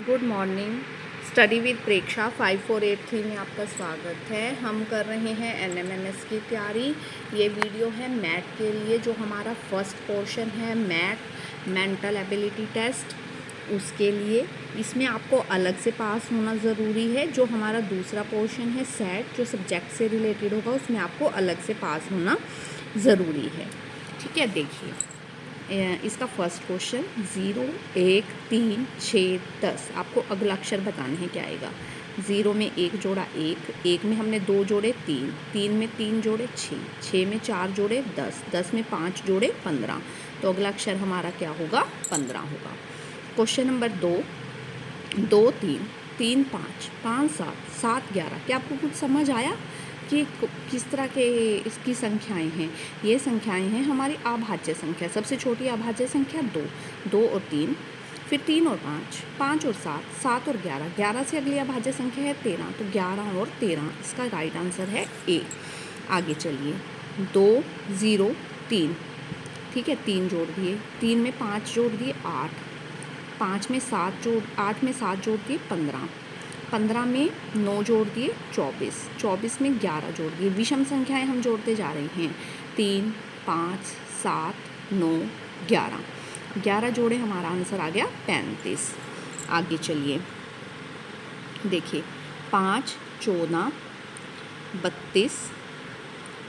Good morning. Study with प्रेक्षा 5483 में आपका स्वागत है। हम कर रहे हैं NMMS की तैयारी। ये वीडियो है मैथ के लिए, जो हमारा फर्स्ट पोर्शन है मैथ मेंटल एबिलिटी टेस्ट, उसके लिए। इसमें आपको अलग से पास होना ज़रूरी है। जो हमारा दूसरा पोर्शन है सेट, जो सब्जेक्ट से रिलेटेड होगा, उसमें आपको अलग से पास होना ज़रूरी है। ठीक है, देखिए इसका फर्स्ट क्वेश्चन 0, 1, 3, 6, 10। आपको अगला अक्षर बताना है क्या आएगा। 0 में 1 जोड़ा 1 में हमने 2 जोड़े 3 में 3 जोड़े 6 में 4 जोड़े 10 में 5 जोड़े 15। तो अगला अक्षर हमारा क्या होगा, 15 होगा। Question number 2, 2, 3, 3, 5, 5, 7, 7, 11। क्या आपको कुछ समझ आया कि किस तरह के इसकी संख्याएं हैं। ये संख्याएं हैं हमारी अभाज्य संख्या। सबसे छोटी अभाज्य संख्या 2, 2 और 3, फिर 3 और 5, 5 और 7, 7 और 11, 11 से अगली अभाज्य संख्या है 13। तो 11 और 13 इसका राइट आंसर है ए। आगे चलिए, 2, 0, 3। ठीक है, 3 जोड़ दिए, 3 में 5 जोड़ दिए 8, 8 में 7 जोड़ दिए 15, 15 में 9 जोड़ दिए 24, 24 में 11 जोड़ दिए। विषम संख्याएं हम जोड़ते जा रहे हैं, 3, 5, 7, 9, 11, 11 जोड़े, हमारा आंसर आ गया 35। आगे चलिए, देखिए 5, 14, 32,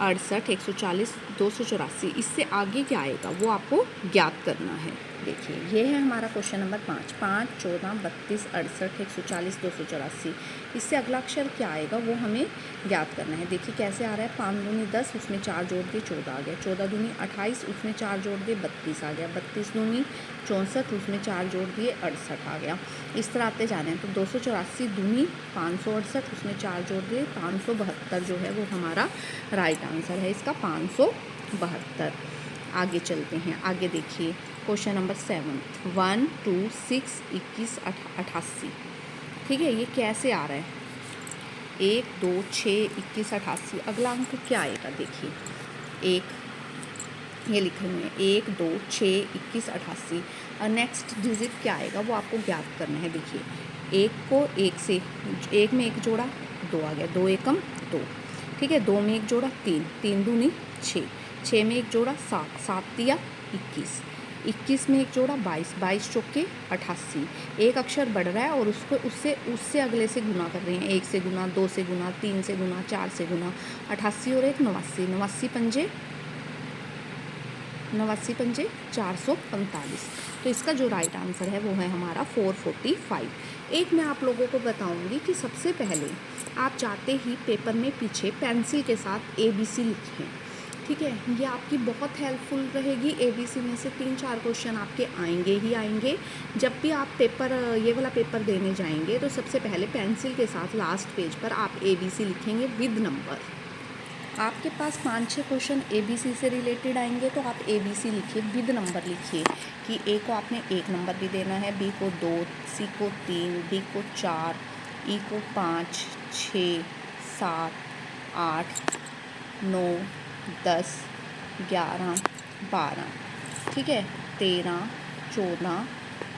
68, 140, 284। इससे आगे क्या आएगा वो आपको ज्ञात करना है। देखिए ये है हमारा क्वेश्चन नंबर 5, 5, 14, 32, 68, 140, 284। इससे अगला अक्षर क्या आएगा वो हमें ज्ञात करना है। देखिए कैसे आ रहा है, 5 दूनी 10, उसमें 4 जोड़ दिए 14 आ गया, 14 दूनी 28, उसमें 4 जोड़ दिए 32 आ गया, 32 दूनी 64, उसमें 4 जोड़ दिए 68 आ गया। इस तरह आते जा रहे हैं। तो 284 दूनी 568, उसमें 4 जोड़ दिए 572 जो है वो हमारा राइट आंसर है इसका, 572। आगे चलते हैं, आगे देखिए क्वेश्चन नंबर 7, 1, 2, 6, 21, 88। ठीक है, ये कैसे आ रहा है, 1, 2, 6, 21, 88। अगला अंक क्या आएगा, देखिए 1 ये लिखे हुए हैं, 1, 2, 6, 21, 88। और नेक्स्ट डिजिट क्या आएगा वो आपको ज्ञात करना है। देखिए 1 को 1 से, 1 में 1 जोड़ा 2 आ गया, 2 एकम 2। ठीक है, 2 में 1 जोड़ा 3, 3 दूनी 6, 6 में 1 जोड़ा 7, 7 दिया 21, 21 में 1 जोड़ा 22, 22 चौके 88। एक अक्षर बढ़ रहा है और उसको उससे अगले से गुना कर रहे हैं, 1 से गुना, 2 से गुना, 3 से गुना, 4 से गुना। 88 और 1 89, 89 पंजे 445। तो इसका जो राइट आंसर है वो है हमारा 445। एक मैं आप लोगों को बताऊंगी कि सबसे पहले आप जाते ही पेपर में पीछे पेंसिल के साथ ABC लिखें। ठीक है, ये आपकी बहुत हेल्पफुल रहेगी। ABC में से 3-4 क्वेश्चन आपके आएंगे ही आएंगे। जब भी आप ये वाला पेपर देने जाएंगे तो सबसे पहले पेंसिल के साथ लास्ट पेज पर आप ABC लिखेंगे विद नंबर। आपके पास 5-6 क्वेश्चन ABC से रिलेटेड आएंगे तो आप ABC लिखिए, विद नंबर लिखिए कि A को आपने 1 नंबर भी देना है, B को 2, C को 3, D को 4, E को 5, 6, 7, 8, 9, 10, 11, 12। ठीक है, 13, 14,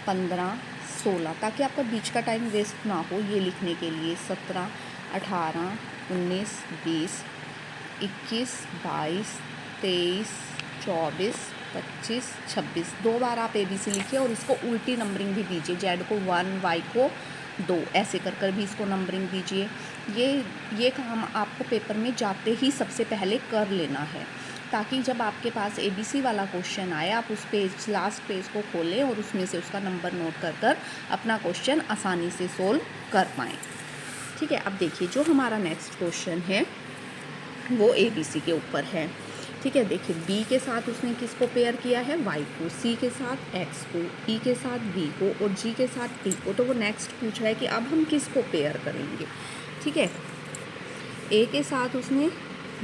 15, 16, ताकि आपका बीच का टाइम वेस्ट ना हो ये लिखने के लिए। 17, 18, 19, 20, 21, 22, 23, 24, 25, 26। 2 बार आप ABC लिखिए और इसको उल्टी नंबरिंग भी दीजिए। Z को 1, Y को 2, ऐसे कर भी इसको नंबरिंग दीजिए। ये काम आपको पेपर में जाते ही सबसे पहले कर लेना है, ताकि जब आपके पास ABC वाला क्वेश्चन आए आप उस पेज, लास्ट पेज को खोलें और उसमें से उसका नंबर नोट कर अपना क्वेश्चन आसानी से सोल्व कर पाएँ। ठीक है, अब देखिए जो हमारा नेक्स्ट क्वेश्चन है वो ABC के ऊपर है। ठीक है, देखिए B के साथ उसने किसको पेयर किया है, Y को, C के साथ X को, E के साथ B को और G के साथ T को। तो वो नेक्स्ट पूछ रहा है कि अब हम किसको पेयर करेंगे। ठीक है, A के साथ उसने,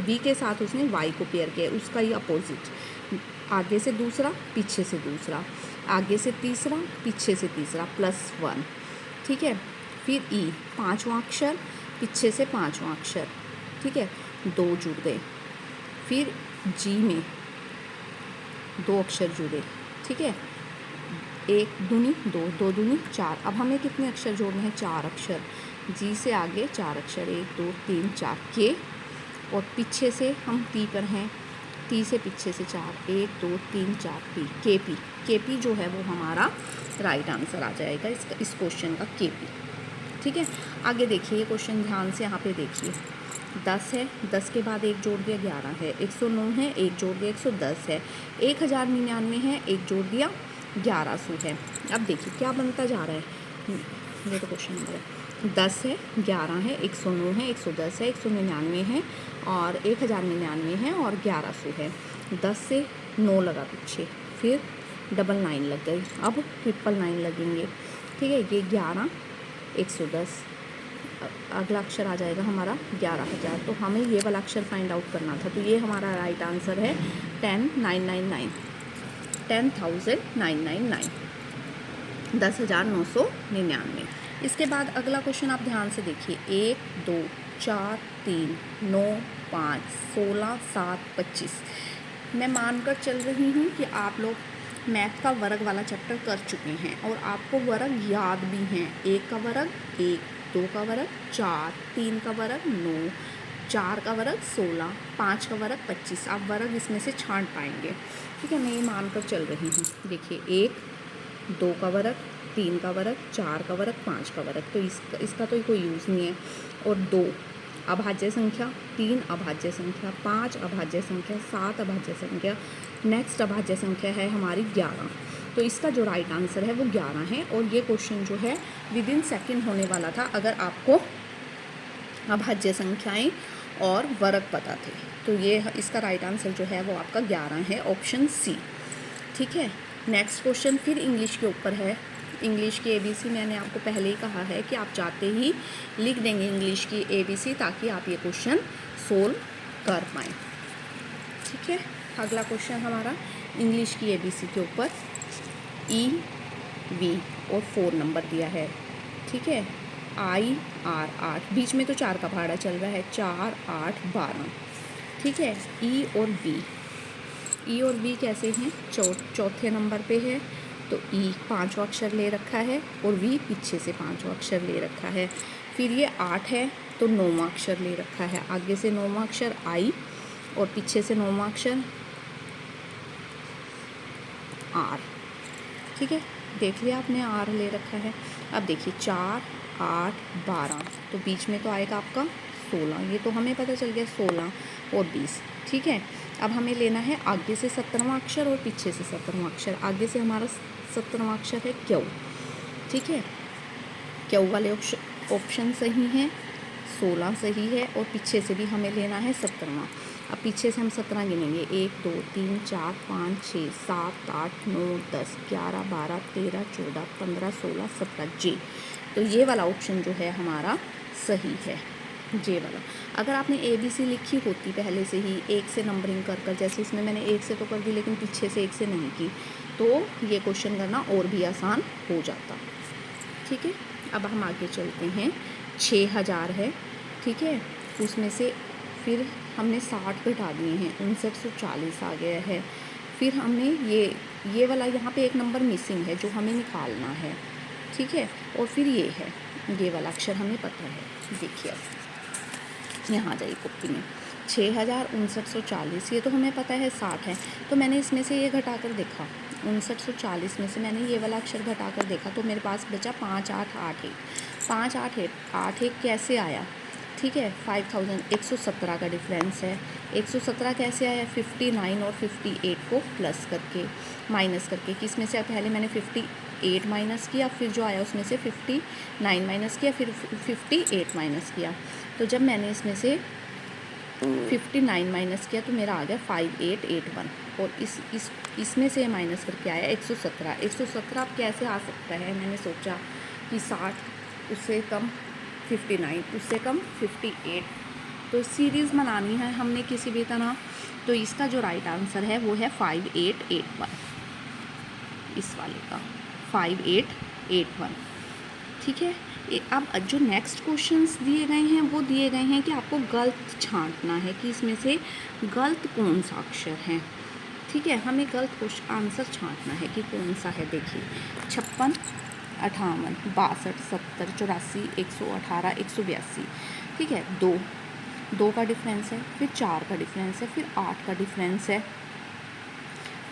B के साथ उसने Y को पेयर किया, उसका ही अपोजिट, आगे से दूसरा पीछे से दूसरा, आगे से तीसरा पीछे से तीसरा, +1। ठीक है, फिर E 5वां अक्षर, पीछे से 5वां अक्षर। ठीक है, 2 जुड़ गए। फिर G में 2 अक्षर जुड़े। ठीक है, एक दूनी दो, दो दूनी चार। अब हमें कितने अक्षर जोड़ने हैं? 4 अक्षर। जी से आगे 4 अक्षर, 1 2 3 4 के, और पीछे से हम टी पर हैं, टी से पीछे से 4, 1 2 3 4 पी, के पी। के पी जो है वो हमारा राइट आंसर आ जाएगा इस क्वेश्चन का, के पी। ठीक है, आगे देखिए ये क्वेश्चन ध्यान से यहाँ पे देखिए। 10 है, 10 के बाद 1 जोड़ दिया 11 है, 109 है, 1 जोड़ दिया 110 है, 1099 है, 1 जोड़ दिया 1100 है। अब देखिए क्या बनता जा रहा है, ये तो क्वेश्चन नंबर है। 10 है, 11 है, 109 है, 110 है, 199 है और 1099 है और 1100 है। 10 से 9 लगा पीछे, फिर 99 लग गई, अब 999 लगेंगे। ठीक है, ये 11, 110, अगला अक्षर आ जाएगा हमारा 11,000। तो हमें ये वाला अक्षर फाइंड आउट करना था, तो ये हमारा राइट आंसर है 10,999, 10,999, 10,999। इसके बाद अगला क्वेश्चन आप ध्यान से देखिए। 1 2 4 3 9 5 16 7 25। मैं मानकर चल रही हूँ कि आप लोग मैथ का वर्ग वाला चैप्टर कर चुके हैं और आपको वर्ग याद भी हैं। 1 का वर्ग 1, 2 का वर्ग 4, 3 का वर्ग 9, 4 का वर्ग 16, 5 का वर्ग 25। आप वर्ग इसमें से छांट पाएंगे। ठीक है, मैं ये मानकर चल रही हूँ। देखिए 1, 2 का वर्ग, 3 का वर्ग, 4 का वर्ग, 5 का वर्ग, तो इसका तो कोई यूज़ नहीं है। और 2 अभाज्य संख्या, 3 अभाज्य संख्या, 5 अभाज्य संख्या, 7 अभाज्य संख्या, नेक्स्ट अभाज्य संख्या है हमारी 11। तो इसका जो राइट आंसर है वो 11 है। और ये क्वेश्चन जो है विदिन सेकंड होने वाला था अगर आपको अभाज्य संख्याएं और वर्ग पता थे। तो ये इसका राइट आंसर जो है वो आपका 11 है, ऑप्शन सी। ठीक है, नेक्स्ट क्वेश्चन फिर इंग्लिश के ऊपर है। इंग्लिश की ABC मैंने आपको पहले ही कहा है कि आप जाते ही लिख देंगे इंग्लिश की ABC, ताकि आप ये क्वेश्चन सोल्व कर पाएँ। ठीक है, अगला क्वेश्चन हमारा इंग्लिश की ABC के ऊपर EV और 4 नंबर दिया है। ठीक है, IR 8, बीच में तो 4 का पहाड़ा चल रहा है, 4 8 12। ठीक है, E और V कैसे हैं? चौथे नंबर पे है, तो E 5वां अक्षर ले रखा है और V पीछे से 5वां अक्षर ले रखा है। फिर ये 8 है तो 9वां अक्षर ले रखा है, आगे से 9वां अक्षर I और पीछे से 9वां अक्षर R। ठीक है, देख लिया आपने, R ले रखा है। अब देखिए 4 8 12, तो बीच में तो आएगा आपका 16, ये तो हमें पता चल गया, 16 और 20। ठीक है, अब हमें लेना है आगे से 17वां अक्षर और पीछे से 17वां अक्षर। आगे से हमारा 17वां अक्षर है क्यू। ठीक है, क्यू वाले ऑप्शन सही हैं, 16 सही है और पीछे से भी हमें लेना है 17वां। अब पीछे से हम 17 गिनेंगे, 1 2 3 4 5 6 7 8 9 10 11 12 13 14 15 16 17 जी। तो ये वाला ऑप्शन जो है हमारा सही है, जे वाला। अगर आपने ABC लिखी होती पहले से ही 1 से नंबरिंग कर जैसे इसमें मैंने 1 से तो कर दी लेकिन पीछे से 1 से नहीं की, तो ये क्वेश्चन करना और भी आसान हो जाता। ठीक है, अब हम आगे चलते हैं। 6000 है, ठीक है, उसमें से फिर हमने 60 घटा दिए हैं, 5940 आ गया है। फिर हमने ये वाला यहाँ पे एक नंबर मिसिंग है जो हमें निकालना है। ठीक है, और फिर ये है, ये वाला अक्षर हमें पता है। देखिए अब यहाँ आ जाइए कॉपी में, 6000 5940, ये तो हमें पता है 60 है, तो मैंने इसमें से ये घटा कर देखा, 5940 में से मैंने ये वाला अक्षर घटा कर देखा, तो मेरे पास बचा 5881। 5881 कैसे आया? ठीक है, 5117 का डिफरेंस है। 117 कैसे आया? 59 और 58 को प्लस करके, माइनस करके, किस में से पहले मैंने 58 माइनस किया, फिर जो आया उसमें से 59 माइनस किया, फिर 58 माइनस किया। तो जब मैंने इसमें से 59 माइनस किया तो मेरा आ गया 5881, और इसमें से माइनस करके आया 117। 117 अब कैसे आ सकता है? मैंने सोचा कि 60 उससे कम 59 उससे कम 58, तो सीरीज़ बनानी है हमने किसी भी तरह। तो इसका जो राइट आंसर है वो है 5881, इस वाले का 5881। ठीक है, अब जो नेक्स्ट क्वेश्चंस दिए गए हैं वो दिए गए हैं कि आपको गलत छांटना है कि इसमें से गलत कौन सा अक्षर है। ठीक है, हमें गलत क्वेश्चन आंसर छांटना है कि कौन सा है। देखिए 56, 58, 62, 70, 84, 118, 182। ठीक है, दो का डिफरेंस है, फिर 4 का डिफरेंस है, फिर 8 का डिफरेंस है।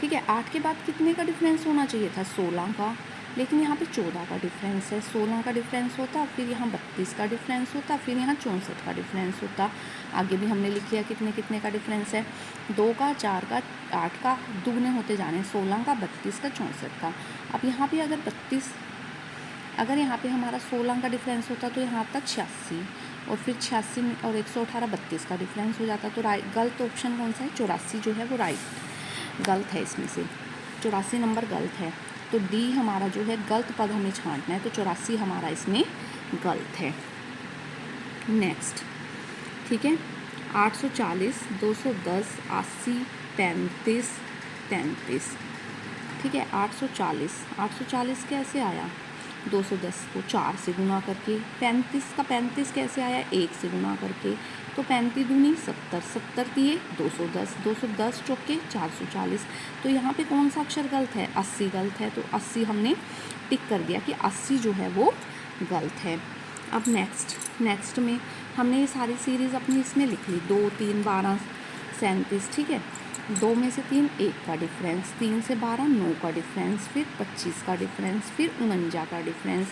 ठीक है, 8 के बाद कितने का डिफरेंस होना चाहिए था? 16 का, लेकिन यहाँ पे 14 का डिफरेंस है। 16 का डिफरेंस होता, फिर यहाँ 32 का डिफरेंस होता, फिर यहाँ 64 का डिफरेंस होता। आगे भी हमने लिख लिया कितने कितने का डिफरेंस है। 2 का, 4 का, 8 का, दुगने होते जाने, 16 का, 32 का, 64 का। अब यहाँ पे अगर यहाँ पे हमारा 16 का डिफरेंस होता तो यहाँ तक 86, और फिर 86 में और 118, 32 का डिफरेंस हो जाता। तो गलत ऑप्शन कौन सा है? 84 जो है वो गलत है। इसमें से 84 नंबर गलत है। तो डी हमारा जो है गलत पद हमें छांटना है, तो 84 हमारा इसमें गलत है। नेक्स्ट, ठीक है, 840, 210, 80, 35, 33। ठीक है, 840 कैसे आया? 210 को 4 से गुना करके। 35 का 35 कैसे आया? 1 से गुना करके। तो 35 दूनी 70, 70 दिए 210, 210 चौके 440। तो यहाँ पे कौन सा अक्षर गलत है? 80 गलत है। तो 80 हमने टिक कर दिया कि 80 जो है वो गलत है। अब नेक्स्ट में हमने ये सारी सीरीज़ अपनी इसमें लिख ली। 2, 3, 12, 37। ठीक है, 2 में से 3 1 का डिफरेंस, 3 से 12 9 का डिफरेंस, फिर 25 का डिफरेंस, फिर 49 का डिफरेंस।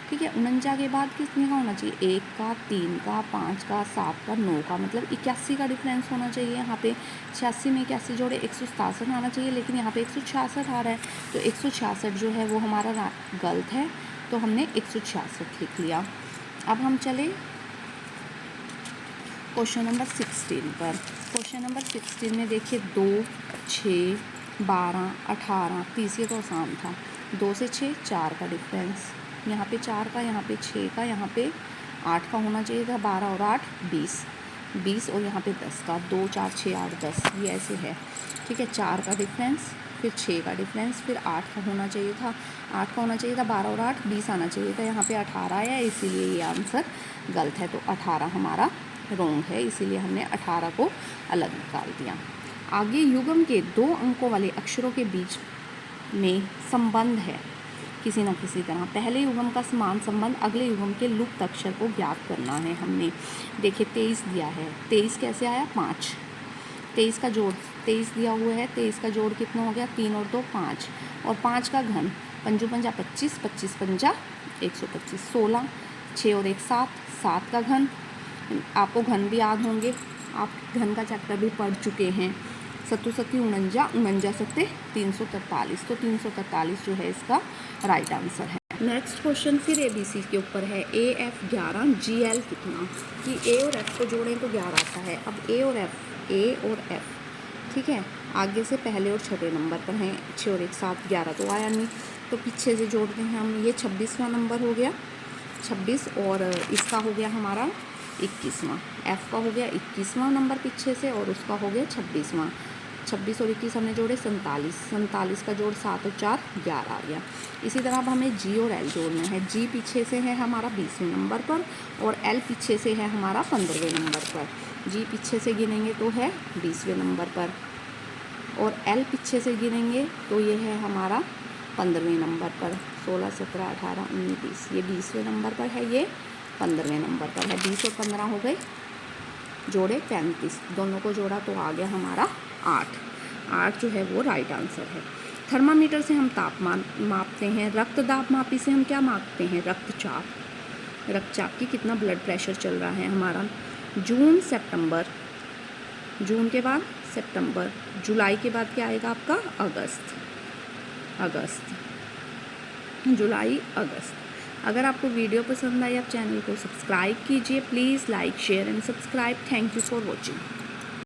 ठीक है, 49 के बाद कितने का होना चाहिए? 1 का, 3 का, 5 का, 7 का, 9 का, मतलब 81 का डिफरेंस होना चाहिए। यहाँ पे 86 में 81 जोड़े 167 आना चाहिए, लेकिन यहाँ पे 166 आ रहा है। तो 166 जो है वो हमारा गलत है, तो हमने 166 लिख लिया। अब हम चले क्वेश्चन नंबर 16 पर। क्वेश्चन नंबर 16 में देखिए 2, 6, 12, 18, 30। ये तो आसान था। 2 से 6 4 का डिफरेंस, यहाँ पे 4 का, यहाँ पे 6 का, यहाँ पे 8 का होना चाहिए था। 12 और 8 20 और यहाँ पे 10 का। 2, 4, 6, 8, 10, ये ऐसे है। ठीक है, 4 का डिफरेंस, फिर 6 का डिफरेंस, फिर 8 का होना चाहिए था। 8 का होना चाहिए था। 12 और 8 20 आना चाहिए था। यहाँ पे 18 आया, इसीलिए ये आंसर गलत है। तो 18 हमारा रॉन्ग है, इसीलिए हमने 18 को अलग निकाल दिया। आगे युग्म के 2 अंकों वाले अक्षरों के बीच में संबंध है किसी न किसी तरह। पहले युग्म का समान संबंध अगले युग्म के लुप्त अक्षर को ज्ञात करना है हमने। देखिए 23 दिया है। 23 कैसे आया? 5। 23 का जोड़ 23 दिया हुआ है। 23 का जोड़ कितना हो गया? 3 और 2 5, और 5 का घन 5 पंजा 25, 25 पंजा 125, 16, 6 और 1 7, 7 का घन। आपको घन भी याद होंगे, आप घन का चैप्टर भी पढ़ चुके हैं। 7 7 49, 49 7 343। तो 343 जो है इसका राइट आंसर है। नेक्स्ट क्वेश्चन फिर ABC के ऊपर है। AF 11, GL कितना? कि A और F को जोड़ें तो 11 आता है। अब A और F, ठीक है, आगे से पहले और छठे नंबर पर हैं। 6 और 1 7, 11 तो आया नहीं, तो पीछे से जोड़ते हैं हम। ये 26वां नंबर हो गया 26, और इसका हो गया हमारा 21वां। F का हो गया 21वां नंबर पीछे से, और उसका हो गया 26वां। 26 और 21 हमने जोड़े 47, 47 का जोड़ 7 और 4 11 आ गया। इसी तरह अब हमें G और L जोड़ना है। G पीछे से है हमारा 20वें नंबर पर, और L पीछे से है हमारा 15वें नंबर पर। G पीछे से गिनेंगे तो है 20वें नंबर पर, और L पीछे से गिनेंगे तो ये है हमारा 15वें नंबर पर। 16 17 18 19 20, ये 20वें नंबर पर है, ये 15वें नंबर पर है। 20 और 15 हो गए, जोड़े 35, दोनों को जोड़ा तो आ गया हमारा 8 जो है वो राइट आंसर है। थर्मामीटर से हम तापमान मापते हैं। रक्तदाब मापी से हम क्या मापते हैं? रक्तचाप की कितना ब्लड प्रेशर चल रहा है हमारा। जून सितंबर, जून के बाद सितंबर, जुलाई के बाद क्या आएगा आपका? अगस्त, जुलाई अगस्त। अगर आपको वीडियो पसंद आई, आप चैनल को सब्सक्राइब कीजिए please. Like share and subscribe. Thank you for watching.